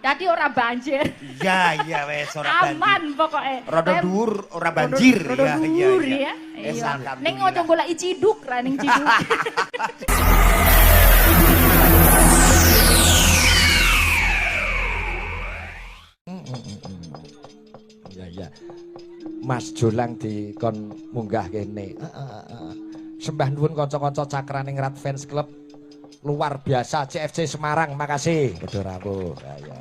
Dadi ora banjir. Iya wes ora banjir. Aman pokoknya. Rada dhuwur ora banjir. Rada dhuwur ya. Iya. Ning ojo golek ciduk ra ning ciduk. Ya. Mas Jolang dikon munggah kene. Sembah nuwun kanca-kanca Cakraning Rat Fans Club. Luar biasa CFC Semarang, makasih. Betul rabu. Ya.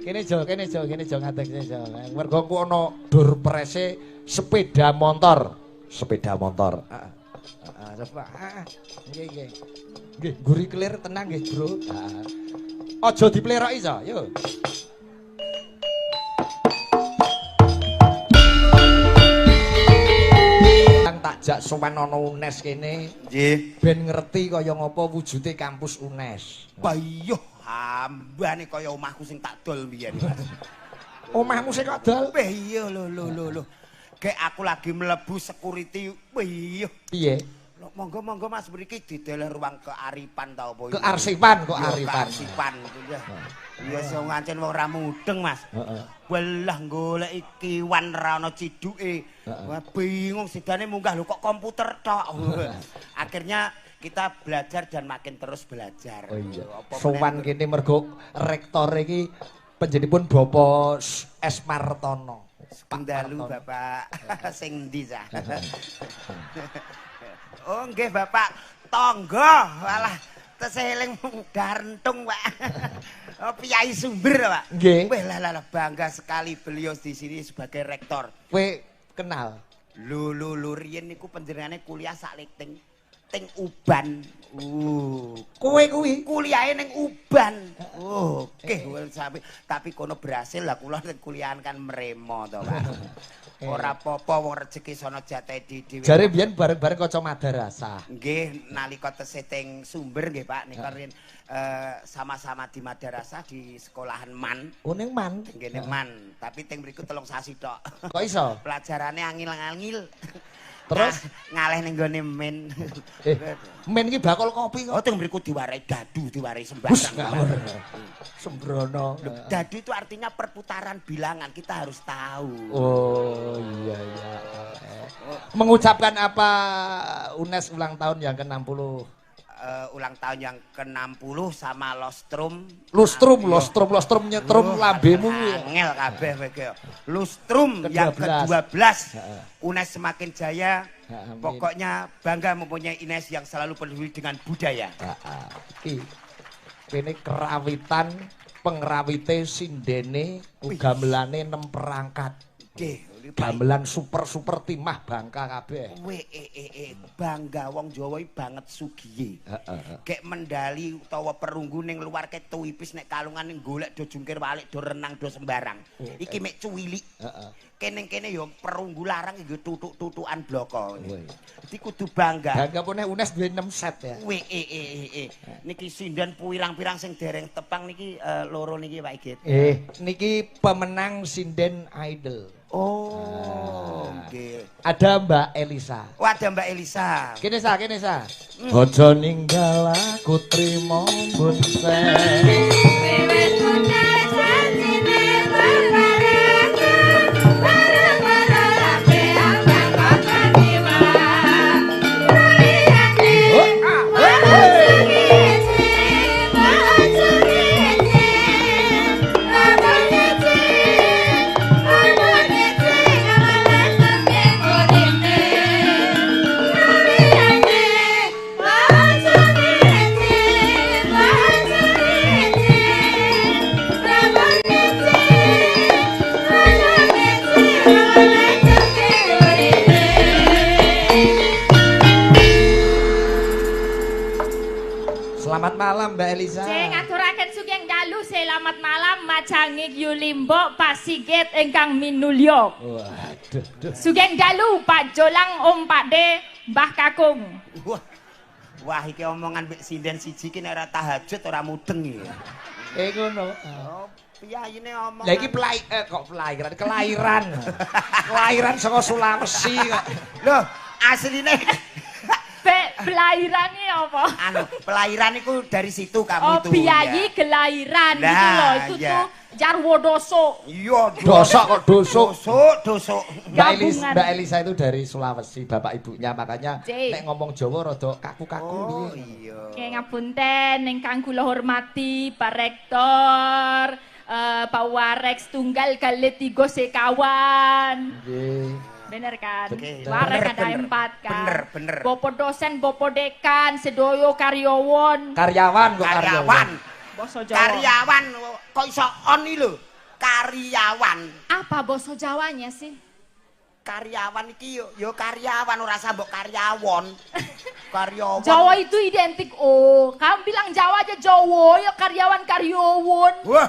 Kene Jo ngadeg Jo. Mergo ku ana dur prese sepeda motor. Nggih. Nggih, guri clear tenang nggih, Bro. Aja dipleroki, Jo. Yo. Jak sowan ana UNES kene. Nggih. Ben ngerti kaya ngapa wujude kampus UNES. Bayuh, ambane kaya omahku sing tak dol mbiyen, Mas. Omahmu sing kok dol? Iya lho. Kayak aku lagi mlebu security. Bayuh. Piye? Monggo Mas mriki didele ruang kearifan ta apa iki? Kearsipan. Kearsipan ya. Iya sing ngancen wong ora mudeng, Mas. Heeh. Welah golek ikiwan ra ono ciduke. Wah bingung sidane munggah lho kok komputer tok. Akhirnya kita belajar dan makin terus belajar. Oh iya. Sowan kene mergo rektor iki panjenenganipun Bapak S. Martono. Pendalu Bapak sing ndi sa? Oh nggih Bapak tangga. Walah teseling darentung Pak. Oh Piyai Sumber Pak. Nggih. Wah lah bangga sekali beliau di sini sebagai rektor. Kowe kenal? Lho riyen niku panjenengane kuliah sak ting Uban. Kowe kuwi kuliahe ning Uban. Oke, tapi kono berhasil lah kula kuliahan kan mremo to, Pak. Ora apa-apa wong rezeki sono jatah dhewe. Jare biyen bareng-bareng kanca madrasah. Nggih, nalika tesih teng Sumber nggih, Pak. Nika riyen sama-sama di madrasah di sekolahan MAN. Oh ning MAN. Nggih ning MAN, tapi teng mriku 3 sasi tok. Kok iso? Pelajarane angil-angil. Terus ngaleh ning gone men. Men iki bakul kopi kok. Oh teng mriku diwarai dadu, diwarai sembarang. Sembrono. Dadu itu artinya perputaran bilangan, kita harus tahu. Oh iya. Mengucapkan apa UNES ulang tahun yang ke-60? Ulang tahun yang ke-60 sama Lostrum nyetrum lambemu angel kabeh kowe. Lustrum yang ke-12 UNES semakin jaya. Pokoknya bangga mempunyai UNES yang selalu peduli dengan budaya. Kene kerawitan pengrawite sindene gamelane 6 perangkat. Nggih. Gamelan super timah Bangka kabeh. Bangga wong Jawa banget sugihe. Kek mendali utawa perunggu ning luar kek tuwipis nek kalungan ning golek do jungkir walik do renang do sembarang. Iki mek cuwilik. Kene yo perunggu larang iki tutuk-tutukan bloko. Iki kudu bangga. Bangga pune UNES duwe 6 set ya. Niki sinden pirang-pirang sing dereng tepang niki loro niki Pak Igit. Niki pemenang sinden Idol. Oh, nggih. Ada Mbak Elisa. Oh, ada Mbak Elisa. Kene sa. Aja ninggal aku trimo mbun sen. Wiwit budal sanjine bareng-bareng. Bareng-bareng ape ambang kakaniwa. Ruliyane. Selamat malam Mbak Elisa. Ngaturaken sugeng dalu selamat malam Macangik Yulimbo Pak Sigit ingkang minulya. Waduh. Sugeng dalu Pak Jolang Om Pakde Mbah Kakung. Wah iki omongan mbek sinden siji ki nek ora tahajud ora mudeng iki. Ngono. Oh, piyayine omong. Lah iki kelahiran. Kelahiran saka Sulawesi kok. Loh, asline Pelahirane apa? Anu, pelahiran iku dari situ Oh, kamu tuh. biayi kelahiran gitu Nah, loh. Itu iya. tuh Jarwo Doso. Iya, Dosok kok dosok. Dosok. Gabungan. Mbak Elisa itu dari Sulawesi, bapak ibunya makanya Cik. nek ngomong Jawa rada kaku-kaku Oh, piye. iya. Oke, ngapunten ingkang kula hormati Pak Rektor, Pak Warek tunggal kali tiga sekawan. Nggih. Bener kan? Oke, Warek bener, ada bener. 4 kan? Bener. Bopo dosen, bopo dekan, sedoyo karyawan. Karyawan kok Karyawan. Boso Jawa. Karyawan kok iso on iki lho. Karyawan. Apa boso Jawanya sih? Karyawan iki yo karyawan ora sambok karyawon. Karyawan. Jawa itu identik O. Kamu bilang Jawa aja Jawa, ya karyawan karyawan. Wah.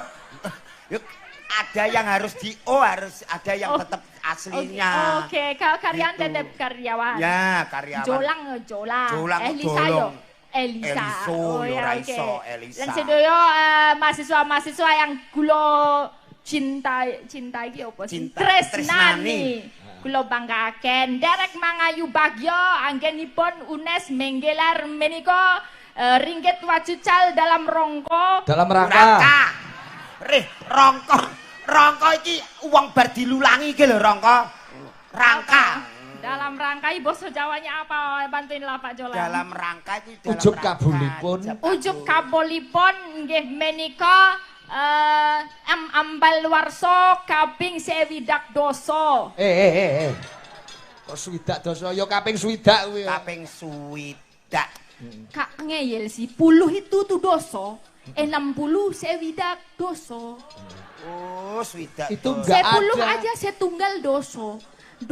Yuk, ada yang harus di O, harus ada yang Oh. tetap aslinya. Oke, kalau karyawan Gitu. tetap karyawan. Ya, karyawan. Jolang. Jolang, Elisa yo. dolong. Elisa. Eliso, Oh yo ya, ora oke. iso, Elisa. Dan sedoyo mahasiswa-mahasiswa yang kula cintai iki apa sih? Cinta, Tresnani. tresnani. Kula banggaken derek mangayu bagyo anggenipun UNES menggelar menika ringgit wacucal dalam rongko. Dalam Rangka. rangka Rangka iki uang bar dilulangi iki lho rangka. Rangka. Dalam rangka boso Jawanya apa? Bantuinlah Pak Jolang. Dalam rangka iki dalam Ujub rangka. kabulipun. Ujub kabolipun nggih menika ambal warso kaping sewidak doso. Kok swidak dosa ya kaping swidak kuwi. Kaping swidak. Kak ngeyel sih, puluh itu tuh doso, 60 sewidak doso. Oh, swidak. Itu tuh. enggak Sepuluh ada. aja setunggal doso. 20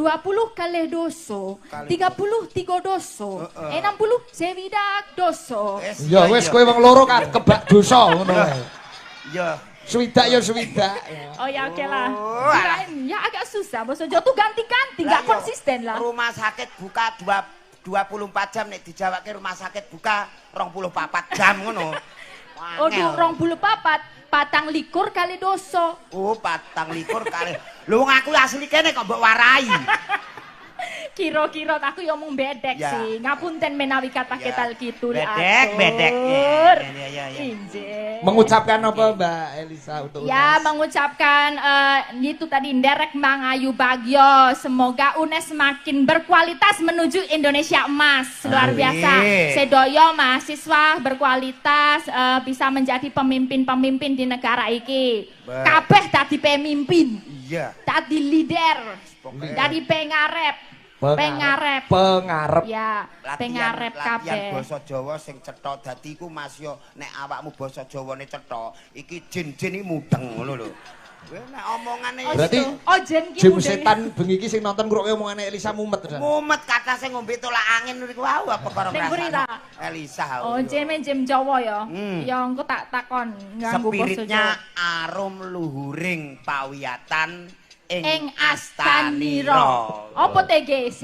kali doso, Kali 30 tiga doso, 60 sewidak doso. Ya wis kowe wong loro kan kebak dosa ngono wae. Ya. Swidak ya swidak. Oh ya oke lah. Oh, Kirain ya agak susah, boso Jawa tuh ganti-ganti, nggak Lah, yo, konsisten lah. Rumah sakit buka 24 jam nek dijawabke rumah sakit buka 24 jam ngono. Oh, Wangel. 24, patang likur kali doso. Oh, 24 kali. Lho wong aku asli kene kok mbok warai. Kira-kira aku ya mung bedek Ya. sih. Ngapunten menawi kata Ya. ketal kitul Bedek, atur. bedek. Ya. Injih. Mengucapkan apa Mbak Elisa untuk Ya, UNES? mengucapkan itu tadi nderek mangayu bagyo. Semoga UNES semakin berkualitas menuju Indonesia emas. Luar Amin. biasa. Sedoyo mahasiswa berkualitas bisa menjadi pemimpin-pemimpin di negara iki. Baik. Kabeh tadi pemimpin, Iya. tadi leader, Pokoknya. tadi pengarep. Pengarep. Pengarep. Ya, pengarep latihan kabeh. basa Jawa sing cetha dadi iku Mas yo nek awakmu basa Jawane cetha iki jin-jin iki mudeng ngono lho. Kowe nek omongane Berarti Oh, jen ki Jim mudeng. setan bengi iki sing nonton ngrungokke omongane Elisa mumet tenan. mumet kata sing ngombe tolak angin niku wae apa karo Ning buri ngrasakno. ta? Elisa. Oh, jem Jawa ya. Ya engko tak takon nganggo basa Spiritnya Jawa. arum luhuring pawiyatan Ing Astanira. Apa TGC?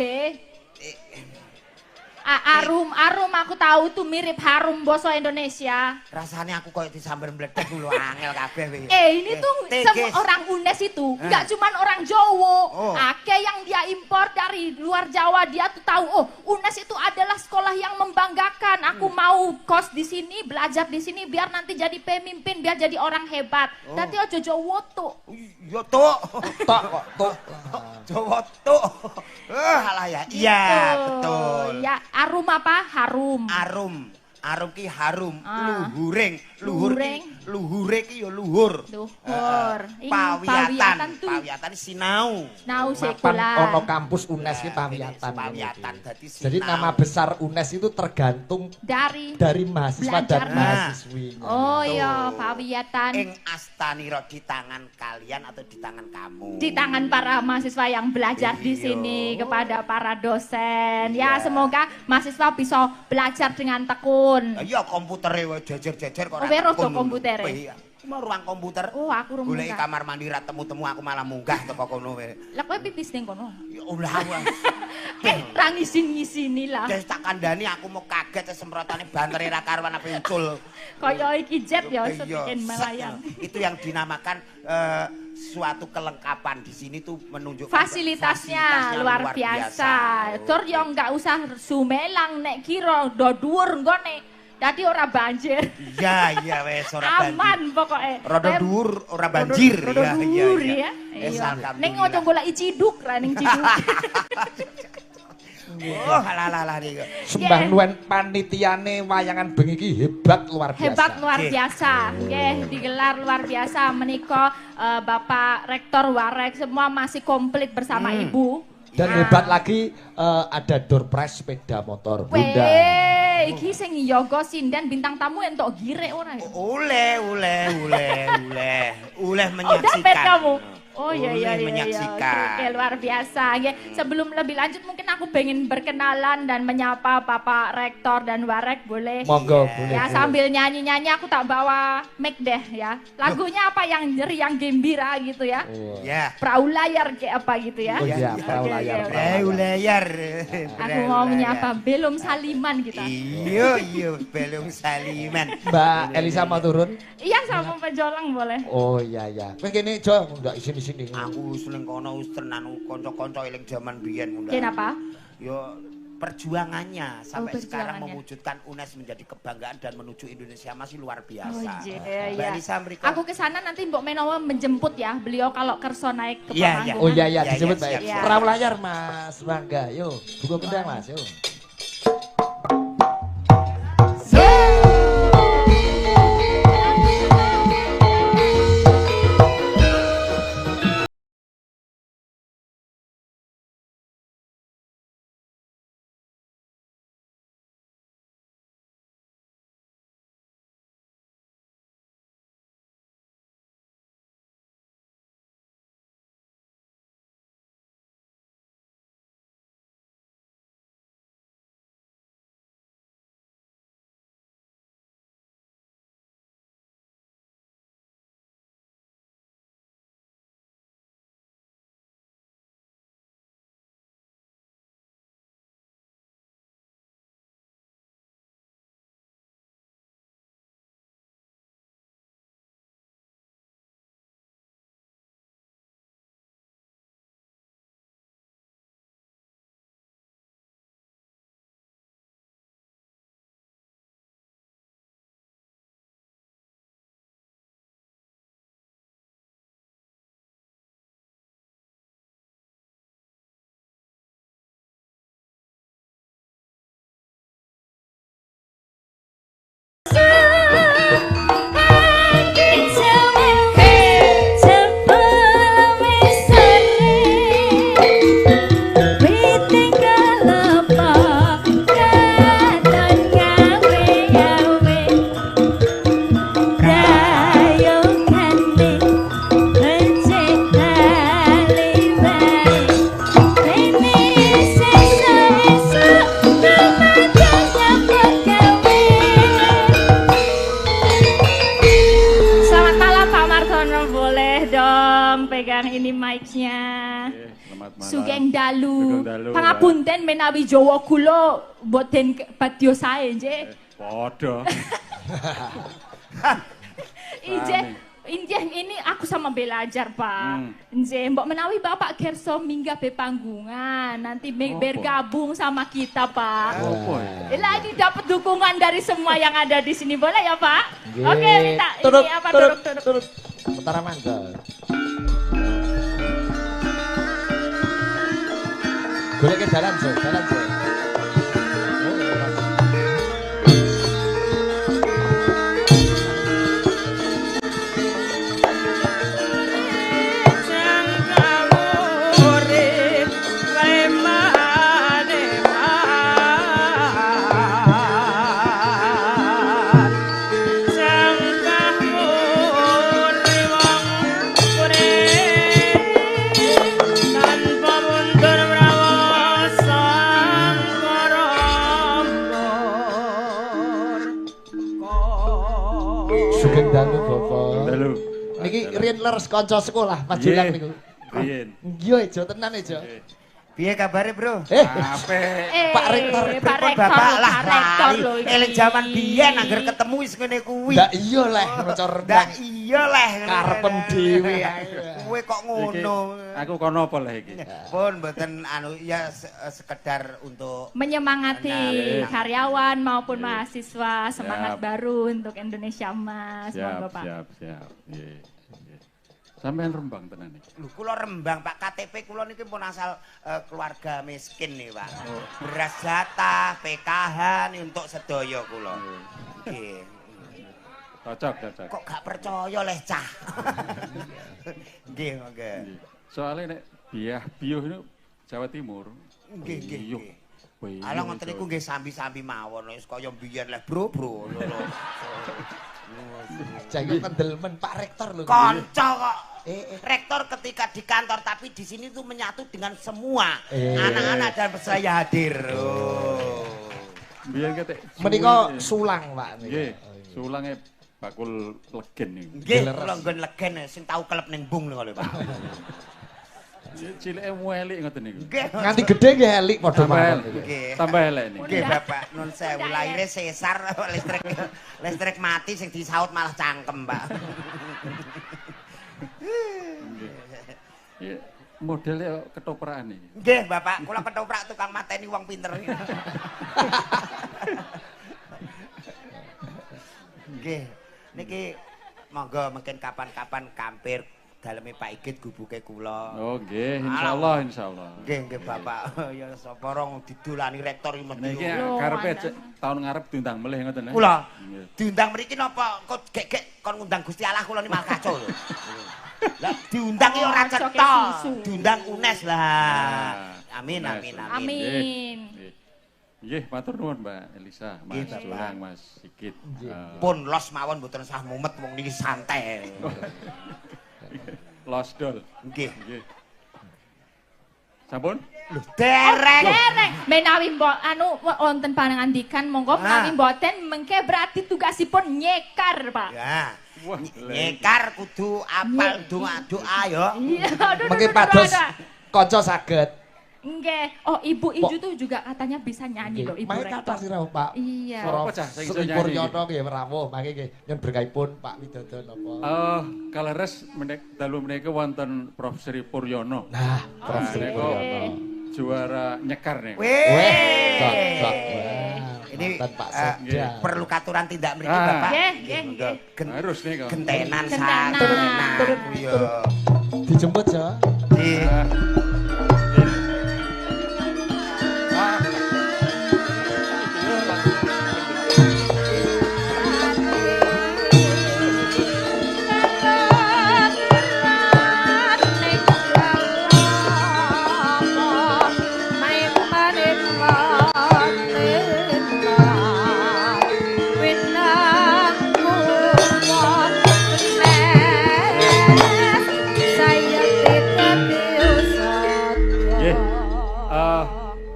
Arum aku tahu tuh mirip harum basa Indonesia. Rasanya aku koyo disambar mledek lho angel kabeh kowe. Ini tuh TGC. semua orang UNES itu, nggak cuman orang Jawa. Oh. Kayak yang dia impor dari luar Jawa, dia tuh tahu, oh UNES itu adalah sekolah yang membanggakan. Aku mau kos di sini, belajar di sini, biar nanti jadi pemimpin, biar jadi orang hebat. Tadi ojo Jawa tuh. Yo tok. Tok kok tok. Jawa tuk. Alah ya. Iya, betul. Ya, arum apa? Harum. Arum ki harum, Ah. luhuring, luhure ki ya luhur. Luhur. Ing Pawiyatan tuh. pawiyatan sinau. Nau Mapan sekolah. ono kampus UNES ki pawiyatan. Pawiyatan dadi sinau. Jadi nama besar UNES itu tergantung Dari mahasiswa Belajar. dan mahasiswinya. Oh iya, Tuh. pawiyatan. Ing astanira di tangan kalian atau di tangan kamu? Di tangan para mahasiswa yang belajar di Iya. sini, kepada para dosen. Ya, Iya. semoga mahasiswa bisa belajar dengan tekun. Iya komputere wae jejer-jejer kok. Oh, wero to komputere? Iya. Mau ruang komputer. Oh, aku rum Goleki munggah. kamar mandi ra temu-temu aku malah munggah teko kono wae. Lah kowe pipis ning kono. Ya Allah. Ra ngisin-ngisini lah. Des tak kandhani aku mau kaget semprotane bantere ra karuan apa uncul. Kaya iki jet ya iso Iya, bikin melayang. Itu yang dinamakan suatu kelengkapan di sini tuh menunjukkan fasilitasnya luar biasa. Tur yo enggak usah sumelang nek kira do dhuwur nggone. Dadi ora banjir. Iya wes ora banjir. Aman pokoke. Rada dhuwur ora banjir. Rada dhuwur ya. Ning ojo golek ciduk ra ning ciduk. Oh alah niku. Sembah nuwun panitiane wayangan bengi iki hebat luar biasa. Hebat luar biasa. Nggih, digelar luar biasa menika Bapak Rektor Warek semua masih komplit bersama Ibu. Dan hebat lagi ada door prize sepeda motor Bunda. Iki sing yoga sinden bintang tamu entuk girek ora ya? Oleh menyaksikan. Dapat kamu. Oh iya menyaksikan. Oke, luar biasa. Oke, sebelum lebih lanjut mungkin aku pengen berkenalan dan menyapa Bapak Rektor dan Warek boleh. Monggo boleh. Ya sambil nyanyi-nyanyi aku tak bawa mic deh ya. Lagunya apa yang yang gembira gitu ya. Ya. Perahu layar kayak apa gitu ya. Oh iya, perahu layar. Perahu layar. Aku mau menyapa Belum Saliman kita. Iya, Belum Saliman. Mbak Elisa mau turun? Iya sama Pak Jolang boleh. Oh iya. Kowe kene Jo, ndak sini. Aku wis ning kono wis tenan kanca-kanca eling jaman biyen mundhak. Kenapa? Yo perjuangannya sampai sekarang perjuangannya. mewujudkan UNES menjadi kebanggaan dan menuju Indonesia masih luar biasa. Oh Mbak Lisa mriko. Aku ke sana nanti Mbok Menowo menjemput ya. Beliau kalau kerso naik ke Iya, panggung. Oh iya disebut Mbak. siap. Perahu layar Mas Mangga. Yo, buka kendang Mas, yo. Sugeng dalu. Pangapunten menawi Jawa kula boten badya sae nggih. Padha. Injih ini aku sama belajar Pak. Nggih, mbok menawi Bapak kerso minggah be panggungan, nanti bergabung sama kita Pak. Lah ini dapat dukungan dari semua yang ada di sini boleh ya Pak? Oke, minta ini apa turut. Utara Mangga. Golek ke jalan, Jo. Sugeng dalu Bapak. Dalu. Niki riyen leres kanca sekolah Mas Julang niku. Riyen. Nggih, Jo, tenan e, Jo. Piye kabare, Bro? Apik. Pak Rektor, Pak Pripun, Rektor, Bapak lho, lah. Pak Rektor lho iki. Eling jaman biyen angger ketemu wis ngene kuwi. Ndak iya leh ngocor Ndak iya leh. karepen dhewe. Kowe kok ngono. Aku kono apa lah iki? Pun mboten anu ya sekedar untuk Menyemangati Benar. karyawan maupun mahasiswa semangat Siap. baru untuk Indonesia Mas. Monggo, Pak. Siap. Nggih. Sampeyan Rembang tenan iki. Lho kula Rembang Pak, KTP kula niki pun asal keluarga miskin nih Pak. Beras jatah, PKH nih untuk sedaya kula. Nggih. Cocok. Kok gak percaya leh cah. Nggih, monggo. Soalnya nek biah-biuh ini Jawa Timur. Nggih, nggih. Biyuh. nggih. Ala ngoten niku nggih sambi-sambi mawon wis kaya biyen leh, Bro. Lho. Jangan pendelmen Pak Rektor lho. Kanca kok. Rektor ketika di kantor tapi di sini tuh menyatu dengan semua anak-anak dan saya hadir. Oh. Biyen ketek. Menika sulang Pak Nggih. niki. Sulange bakul legen niku. Nggih, kula nggon legen sing tau kelep ning bung lho Pak. Cileke muelik ngoten niku. Nggih. Nganti gedhe nggih elik padha Tambah mawon. elek. Nggih. Tambah elek niku. Nggih Bapak, nun sewu laire sesar listrik mati sing disaut malah cangkem, Pak. Iya, modelnya ketoprakan iki. Nggih, Bapak, kula ketoprak tukang mateni wong pinter. Nggih. Niki monggo mungkin kapan-kapan kampir daleme Pak Igit gubuke kula. Oh, nggih, insyaallah. Nggih, Bapak. Ya sapa rong didolani rektor iki Niki mesti. karepe tahun ngarep diundang melih ngoten. Kula Nggih. diundang mriki napa kok gek kon ngundang Gusti Allah kula ni malah kacau lho. Lah diundang iki ora Kacau cetha. kayak susu. Diundang UNES lah. Nah, Amin. Amin. Nggih, matur nuwun Mbak Elisa, Mas Nggih, Bapak. Jolang, Mas Sigit. Pun los mawon mboten usah mumet wong niki santai. Los Dol. Nggih. Nggih. Sampun? Lho, dereng. Dereng menawi wonten pangandikan monggo menawi mboten mengke berarti tugasipun nyekar, Pak. Ya. Wah, Nyekar kudu apal doa ya. Iya, aduh, Mengki aduh, pados aduh. kanca saged. Nggih. Oh, Ibu Iju tuh juga katanya bisa nyanyi loh, Ibu Mangke Rektor. kathah sira Pak. Iya. Apa cah sing iso nyanyi Puryono nggih rawuh mangke nggih nyun berkahipun Pak Widodo napa. kaleres dalu menika wonten Prof Sri Puryono. Nah, Prof Sri niku Puryono. juara nyekar niku. Weh, cocok. Ini Mantan Pak Sekda. perlu katuran tindak mriki Ah. Bapak. Nggih, nggih. Harus niku. Gentenan Gentenan. santenan. Turut. Iya. Dijemput ya. Nggih.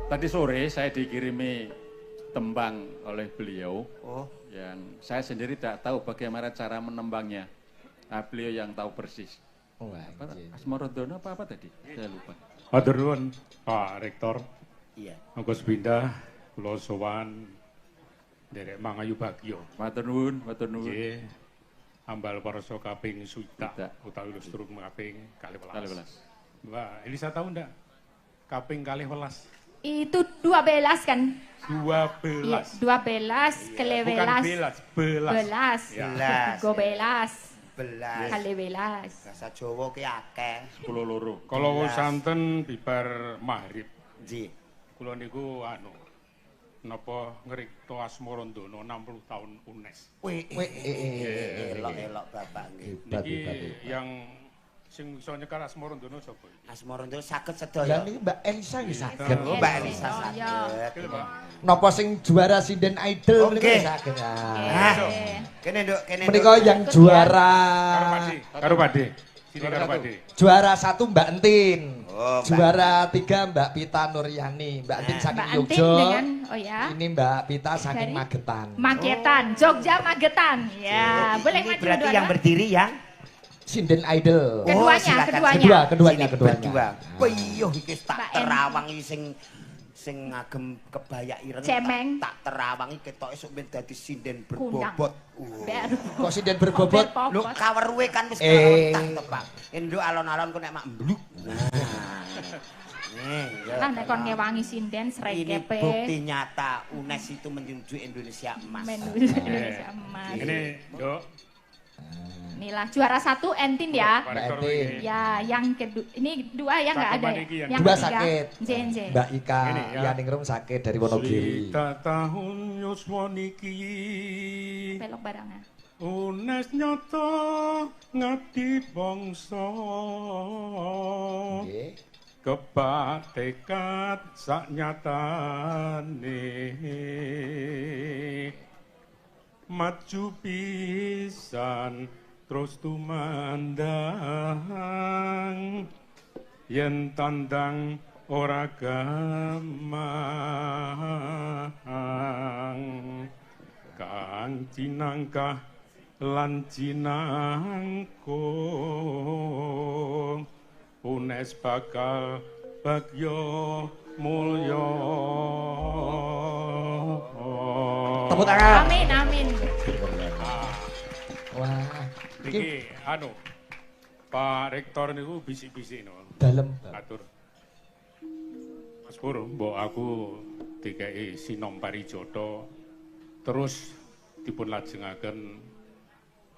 Tadi sore saya dikirimi tembang oleh beliau Oh, yang saya sendiri tidak tahu bagaimana cara menembangnya. Nah, beliau yang tahu persis. Wah, Apa, nggih. Asmorodono apa tadi? Saya lupa. Matur nuwun Pak Rektor. iya. Monggo sepindah kula sowan nderek Mangayu Bagyo. Matur nuwun, matur nuwun. Nggih. Ambal parasa kaping swidak Swidak. utawi lustrum kaping 12. 12. Mbak Elisa tahu ndak? Kaping 12. Itu 12 kan? 12. Iya, 12 kali Bukan belas. belas, belas. Belas. Ya. Belas. Go belas. Belas. Kali belas. Bahasa Jawa ki akeh. 10 loro. Kalau Belas. santen bibar maghrib, Nggih. kula niku napa ngrikto Asmarandana 60 tahun UNES. Wih, Wih, elok-elok Bapak nggih. Hebat, Niki hebat, hebat. yang sing iso nyekar Asmarandana sapa iki? Asmarandana saged Lah sedaya. niki Mbak Elisa nggih saged. Oh, Mbak Elisa Oh, iya. saged. Pak. Napa sing juara sinden idol Oke. niku saged. Ah, kene Nduk, kene. Menika Nduk. yang juara Karo Pade. Sini karo Pade. juara 1 Mbak Entin. Oh, Mbak. Juara 3 Mbak Pita Nuryani. Mbak Entin saking Mbak Antin Yogyo. dengan ya. Ini Mbak Pita saking Dari Magetan. Magetan, Jogja Magetan. Ya, boleh Ini maju berarti dua-dua. yang berdiri yang Sinden Idol. Keduanya, silakan. Keduanya. Kedua. Piyuh iki tak Mbak En. terawang iki sing ngagem kebaya ireng Cemeng. tak terawangi ketoke sok ben dadi sinden Kundang. berbobot. Kok sinden berbobot? Lho kaweruhe kan wis tak Pak. Enduk alon-alon ku nek mak mbluk. Nah, nek kon ngewangi sinden Ini srekepe. bukti nyata UNES itu menjunjung Indonesia emas. Indonesia emas. Ini, Dok. Inilah juara 1 Entin ya. Pak Rektor Entin. ini. Ya, yang kedua ini 2 ya enggak ada. Cakupan Ya? iki yang Yang dua ketiga, sakit. JNJ. Mbak Ika Ini ya. Yaningrum sakit dari Wonogiri. Swita tahun yuswa niki. Pelok barangan. UNES nyoto ngati bangsa. Nggih. Kebak tekad sak nyatane. Maju pisan terus tumandang yen tandang ora gamang kang cinangkah lan cinangkung UNES bakal bagyo mulya. Tepuk tangan. Amin, amin. Wah, Niki anu Pak Rektor niku bisik-bisik no. dalem. Atur. Mas Pur, mbok aku dikei sinom parijoto terus dipun lajengaken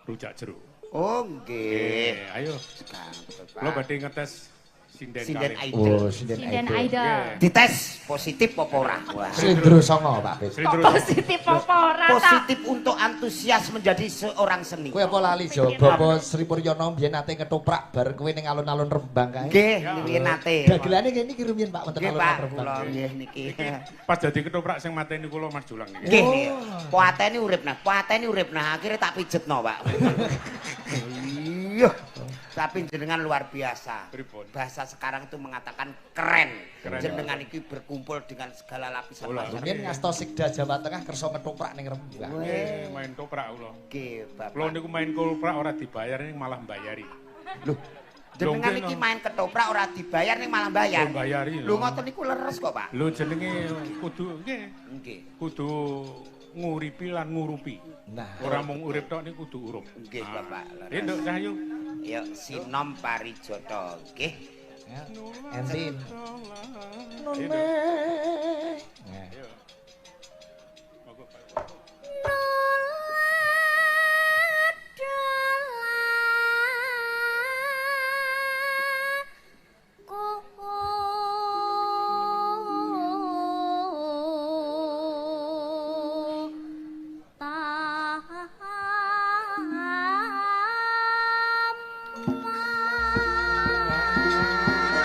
rujak jeruk. Oh nggih. Ayo. Ganteng, Kula Pak. badhe ngetes sinden Sinden kali. Idol. Oh, sinden Sinden Idol. Idol. Dites positif apa ora? Wah. Slendro songo, Pak Pit. Kok positif apa ora ta? Positif untuk antusias menjadi seorang seni. Kowe apa lali Jo? Bapak Sri Puryono biyen nate ketoprak bar kowe ning alun-alun Rembang kae. Nggih, niki nate. Dagelane kene iki rumiyin Pak wonten Nggih, alun-alun Pak, Rembang. kula nggih niki. Pas dadi ketoprak sing mateni kula Mas Julang niki. Nggih, poatene urip nah, akhirnya tak pijetno, Pak. Iya. Tapi jenengan luar biasa. Pripun? Bahasa sekarang itu mengatakan keren. Keren. Jenengan iki berkumpul dengan segala lapisan Olah. masyarakat. Rumiyin ngasta Sikda Jawa Tengah kersa ketoprak ning Rembang. Main ketoprak kula. Nggih, Kula Bapak. niku main ketoprak ora dibayar ning malah mbayari. Lho, jenengan Lho, iki nggih, main ketoprak ora dibayar ning malah bayar. Oh, bayari. Lho ngoten niku leres kok, Pak. Lho jenenge kudu nggih, Nggih. kudu nguripi lan ngurupi. Nah, Ora mung urip tok niku kudu urup. Nggih, Bapak. Nggih, Nduk Cahyu. Ya sinom parijoto, nggih. ya, Entin. Nggih, Nduk. Nah, Ayo. Monggo, Pak.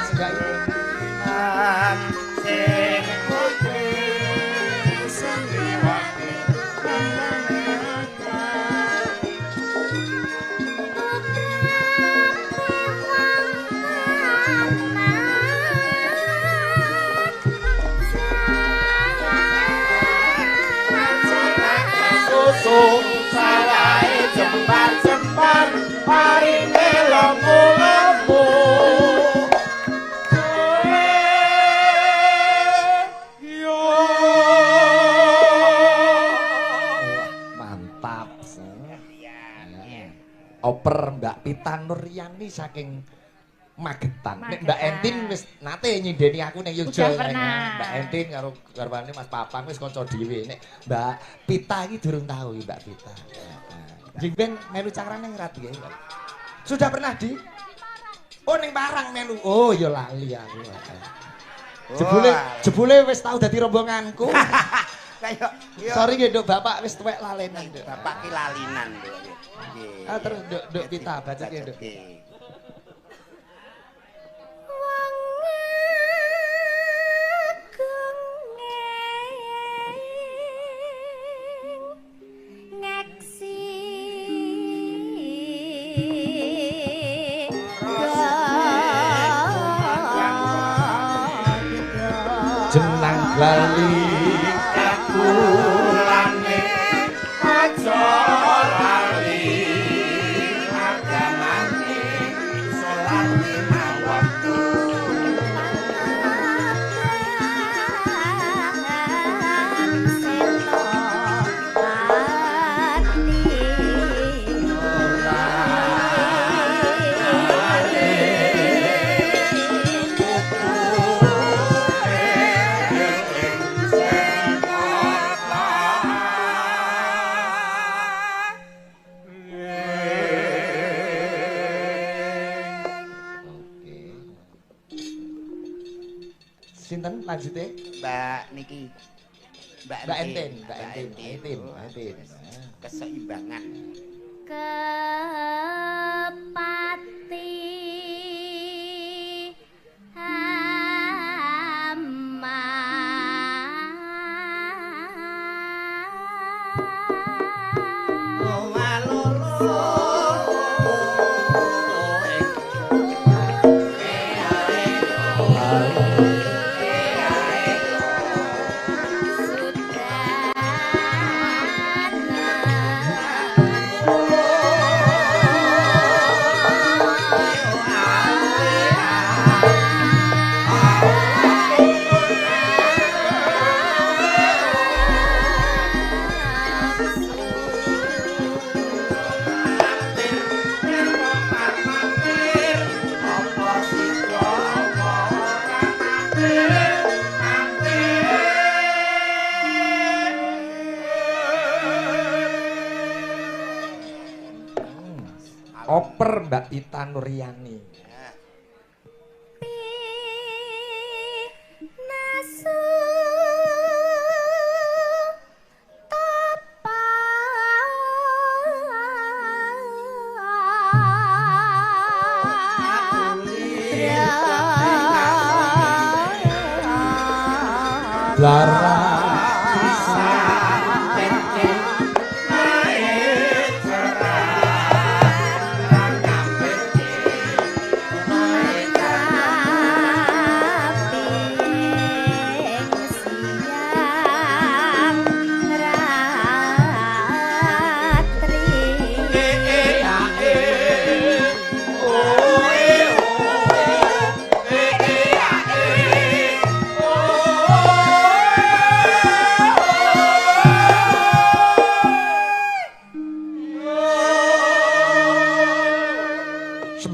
Sejak ini Sing putri susu sawahe jembar-jembar paringe lemu-lemu. mantap. Oper Mbak Pita Nuryani saking Magetan. Nek Mbak Magetan. Entin wis nate nyindeni aku ning Yogya. Udah pernah. Mbak Entin karo garwane Mas Papang wis kanca dhewe. Nek Mbak Pita iki durung tahu iki Mbak Pita. Jeng ben melu cakran ning Rat nggih. Sudah pernah di Oh ning Parang melu. Oh ya lali aku. Jebule wis tau dadi rombonganku. Kayak yo Sorry nggih Nduk Bapak wis tuwek lalenan Nduk. Bapak ki lalinan, Nduk. Nggih. Ah terus Nduk Pita baca ki Nduk. Nggih. Jenang glali Kulane aja lali agamane Sinten lanjute? Mbak niki. Mbak Entin. Keseimbangan. Kepati hama Oper Mbak Ita Nuryani. Lara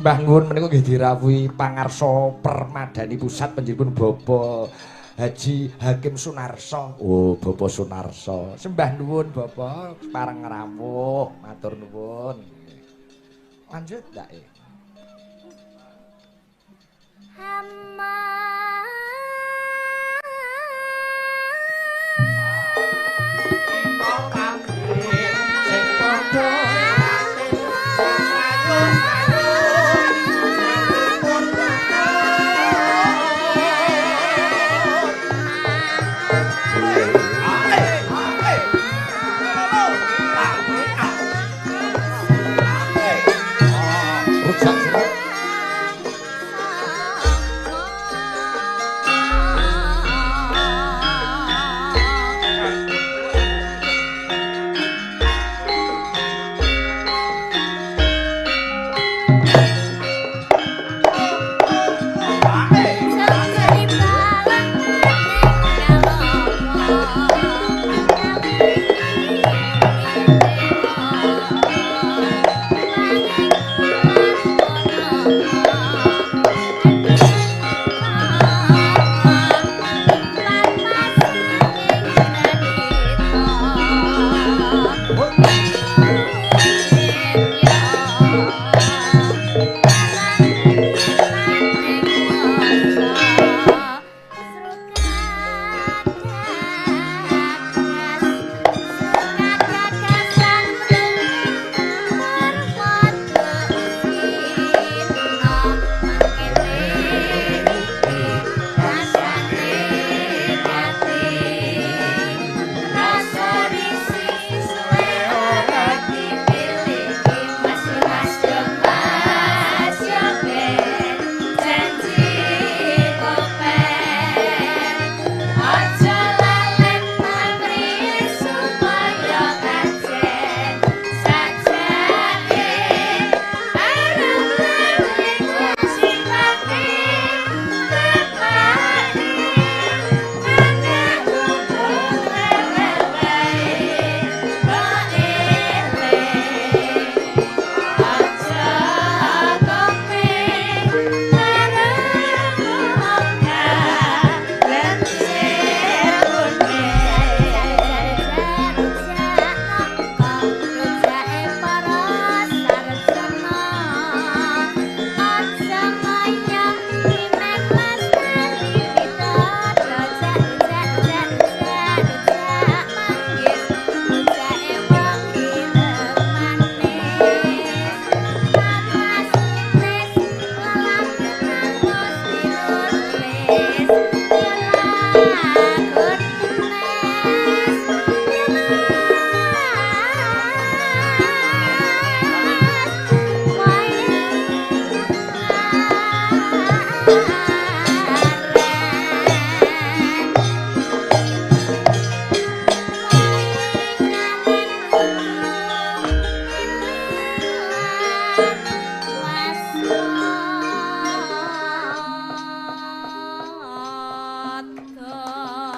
Mbah nuwun menika nggih dirawuhi pangarsa Permadani Pusat panjenengan Bapak Haji Hakim Sunarso. Oh, Bapak Sunarso. Sembah nuwun Bapak pareng rawuh, matur nuwun. Lanjut ndak e?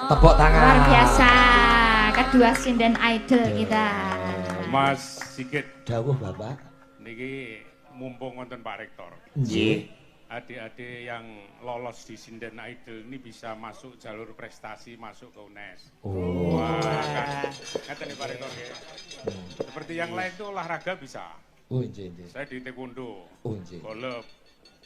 Tepuk tangan. Luar biasa. Kedua sinden idol kita. Mas Sigit, Dawuh Bapak. niki mumpung wonten Pak Rektor. Nggih. Adik-adik yang lolos di Sinden Idol ini bisa masuk jalur prestasi, masuk ke UNES. Oh. Wah, kan. Ngeten nih Pak Rektor ya. Seperti yang lain itu olahraga bisa. Oh, nggih, nggih. Saya di taekwondo, Oh, nggih. golf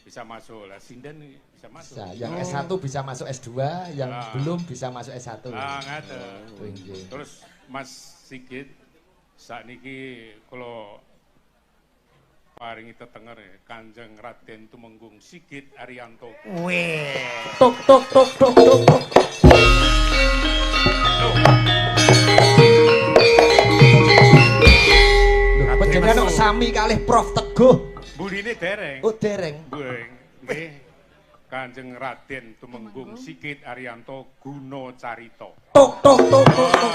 bisa masuk. Lah Sinden bisa masuk. Bisa. Yang S1 bisa masuk S2, yang belum bisa masuk S1. Ah, ngeten. Oh, nggih. Terus Mas Sigit sakniki kula paringi tetenger Kanjeng Raden Tumenggung Sigit Ariyanto. Weh. Tuk tuk tuk tuk tuk tuk. Lho, panjenengan kok sami kalih Prof Teguh. Buline dereng. Oh, dereng. Nggih. Kanjeng Raden Tumenggung Sigit Ariyanto Guno Carito. Tuk tuk tuk tuk tuk.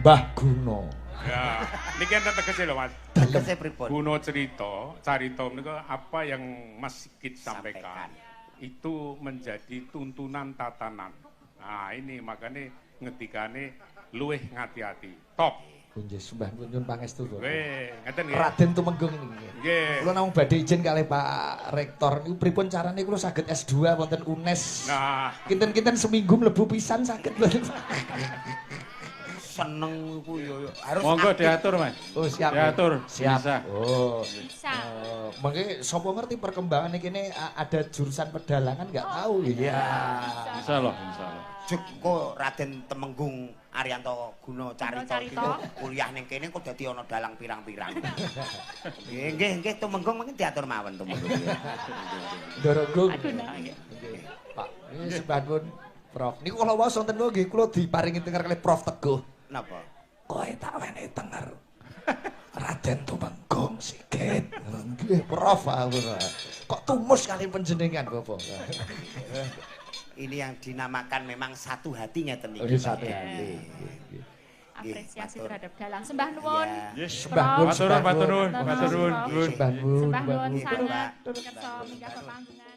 Mbah Guno. Ya, niki enten tegese lho Mas. Tegese pripun? Guno Carito menika apa yang Mas Sigit sampaikan. Itu menjadi tuntunan tatanan. Nah, ini makanya ngetikane luweh ngati-ati. Top. Nggih, sembah nyuwun pangestu kok. Weh, ngeten nggih. Raden Tumenggung niki. Nggih. Kula namung badhe izin kalih Pak Rektor niku pripun carane kula saged S2 wonten UNES. Nah, Kinten-kinten seminggu mlebu pisan saged mboten. Seneng iku yo harus Monggo aktif. diatur, Mas. Oh, siap. Diatur, Siap. bisa. Oh. Bisa. Mengke sapa ngerti perkembangan iki ada jurusan pedalangan enggak tahu ya. Bisa loh, insya Allah. Joko Raden Temenggung Ariyanto Guno Carito iki Carito. kuliah ning kene kok dadi ana dalang pirang-pirang. Nggih, Temenggung mungkin diatur mawon Temenggung. Ndorogung. Aduh, nah. Pak, ini sebabun Prof. Niku kula waos wonten niku nggih kula diparingi tenger kalih Prof Teguh. Napa? Kowe tak wenehi tenger. Raden Tumenggung Sigit. Nggih, Prof. Kok tumus kali panjenengan, Bapak? Ini yang dinamakan memang satu hati ngeten Oh, iki. satu Pak. hati. Apresiasi matur. terhadap dalang. Sembah nuwun. Iya. Yes. Sembah nuwun, Matur nuwun, matur nuwun, matur nuwun. Sembah nuwun. Sembah nuwun Iya, sangat. Pak. Kersa minggah pepanggungan.